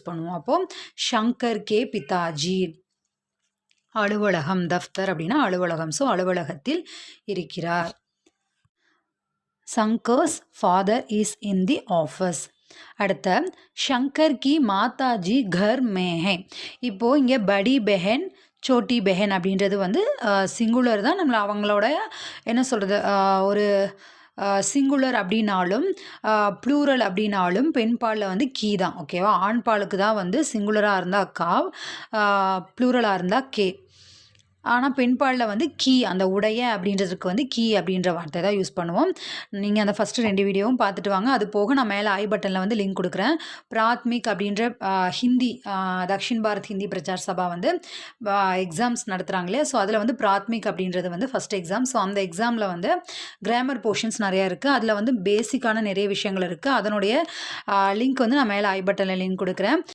பண்ணுவோம். அப்போது ஷங்கர் கே பிதாஜி. அலுவலகம், தஃப்தர் அப்படின்னா அலுவலகம். ஸோ அலுவலகத்தில் இருக்கிறார். Shankar's father is in the office. அடுத்த ஷங்கர் கி மாதாஜி கர் மே ஹை. இப்போது இங்கே படி பெஹன் சோட்டி பெஹன் அப்படின்றது வந்து சிங்குலர் தான். நம்மளை அவங்களோட என்ன சொல்கிறது, ஒரு சிங்குலர் அப்படின்னாலும் ப்ளூரல் அப்படின்னாலும் பெண்பாலில் வந்து கீ தான். ஓகேவா? ஆண் பாலுக்கு தான் வந்து சிங்குலராக இருந்தால் காவ், ப்ளூரலாக இருந்தால் கே. ஆனால் பெண்பாலில் வந்து கீ, அந்த உடைய அப்படின்றதுக்கு வந்து கீ அப்படின்ற வார்த்தை தான் யூஸ் பண்ணுவோம். நீங்கள் அந்த ஃபஸ்ட்டு 2 வீடியோவும் பார்த்துட்டு வாங்க. அது போக நான் மேலே ஐ பட்டனில் வந்து லிங்க் கொடுக்குறேன். பிராத்மிக் அப்படின்ற ஹிந்தி தக்ஷின் பாரத் ஹிந்தி பிரச்சார் சபா வந்து எக்ஸாம்ஸ் நடத்துகிறாங்களே, ஸோ அதில் வந்து பிராத்மிக் அப்படின்றது வந்து ஃபஸ்ட் எக்ஸாம். ஸோ அந்த எக்ஸாமில் வந்து கிராமர் போர்ஷன்ஸ் நிறையா இருக்குது. அதில் வந்து பேசிக்கான நிறைய விஷயங்கள் இருக்குது. அதனுடைய லிங்க் வந்து நான் மேலே ஐ பட்டனில் லிங்க் கொடுக்குறேன்.